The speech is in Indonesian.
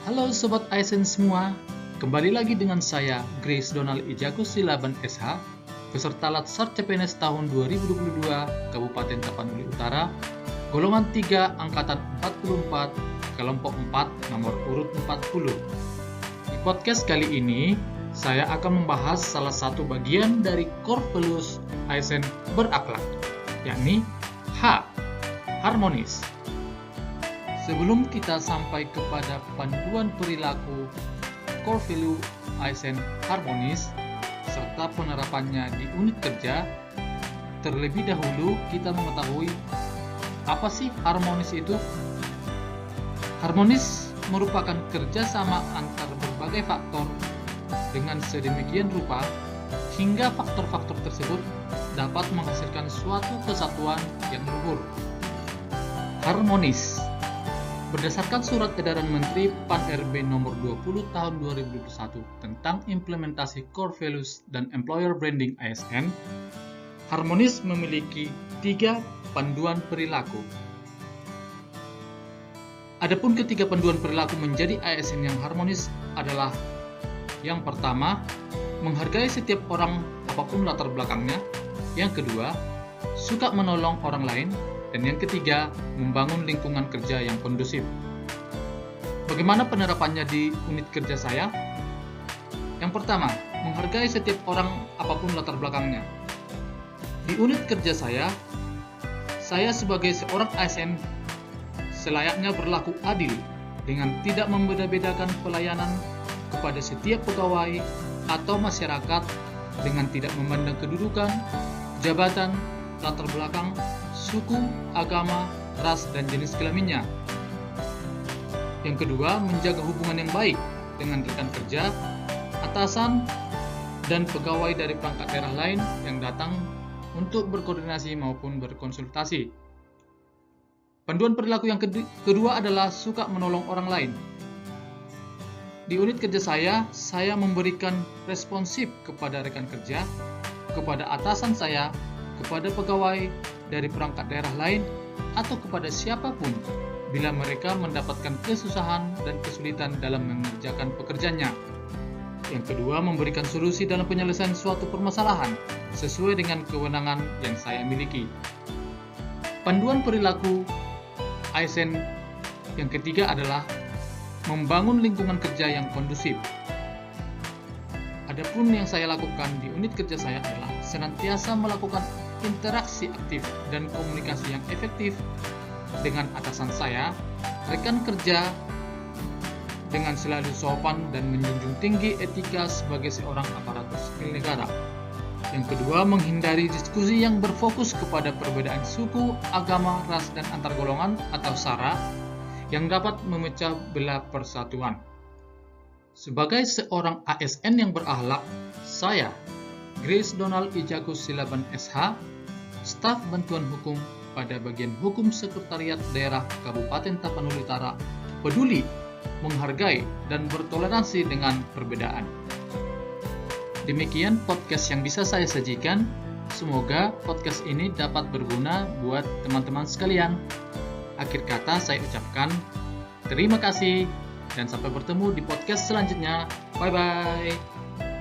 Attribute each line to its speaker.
Speaker 1: Halo Sobat ASN semua, kembali lagi dengan saya, Grace Donald Ijakus Silaban SH, peserta Latsar CPNS tahun 2022, Kabupaten Tapanuli Utara, golongan 3, Angkatan 44, kelompok 4, nomor urut 40. Di podcast kali ini, saya akan membahas salah satu bagian dari core values ASN berakhlak, yakni H, harmonis. Sebelum kita sampai kepada panduan perilaku core value ASN harmonis serta penerapannya di unit kerja, terlebih dahulu kita mengetahui apa sih harmonis itu? Harmonis merupakan kerjasama antar berbagai faktor dengan sedemikian rupa hingga faktor-faktor tersebut dapat menghasilkan suatu kesatuan yang luhur. Harmonis berdasarkan Surat Edaran Menteri Pan-RB Nomor 20 Tahun 2021 tentang implementasi Core Values dan Employer Branding ASN, harmonis memiliki 3 panduan perilaku. Adapun ketiga panduan perilaku menjadi ASN yang harmonis adalah: yang pertama, menghargai setiap orang apapun latar belakangnya; yang kedua, suka menolong orang lain; dan yang ketiga, membangun lingkungan kerja yang kondusif. Bagaimana penerapannya di unit kerja saya? Yang pertama, menghargai setiap orang apapun latar belakangnya. Di unit kerja saya sebagai seorang ASN selayaknya berlaku adil dengan tidak membeda-bedakan pelayanan kepada setiap pegawai atau masyarakat dengan tidak memandang kedudukan, jabatan, latar belakang, suku, agama, ras, dan jenis kelaminnya. Yang kedua, menjaga hubungan yang baik dengan rekan kerja, atasan, dan pegawai dari perangkat daerah lain yang datang untuk berkoordinasi maupun berkonsultasi. Panduan perilaku yang kedua adalah suka menolong orang lain. Di unit kerja saya memberikan responsif kepada rekan kerja, kepada atasan saya, kepada pegawai dari perangkat daerah lain, atau kepada siapapun bila mereka mendapatkan kesusahan dan kesulitan dalam mengerjakan pekerjaannya. Yang kedua, memberikan solusi dalam penyelesaian suatu permasalahan sesuai dengan kewenangan yang saya miliki. Panduan perilaku ASN yang ketiga adalah membangun lingkungan kerja yang kondusif. Adapun yang saya lakukan di unit kerja saya adalah senantiasa melakukan interaksi aktif dan komunikasi yang efektif dengan atasan saya, rekan kerja, dengan selalu sopan dan menjunjung tinggi etika sebagai seorang aparatur sipil negara. Yang kedua, menghindari diskusi yang berfokus kepada perbedaan suku, agama, ras, dan antar golongan atau SARA yang dapat memecah belah persatuan. Sebagai seorang ASN yang berakhlak, saya, Grace Donald Ijakus Silaban SH, staf bantuan hukum pada bagian hukum sekretariat daerah Kabupaten Tapanuli Utara, peduli, menghargai, dan bertoleransi dengan perbedaan. Demikian podcast yang bisa saya sajikan. Semoga podcast ini dapat berguna buat teman-teman sekalian. Akhir kata saya ucapkan terima kasih dan sampai bertemu di podcast selanjutnya. Bye-bye.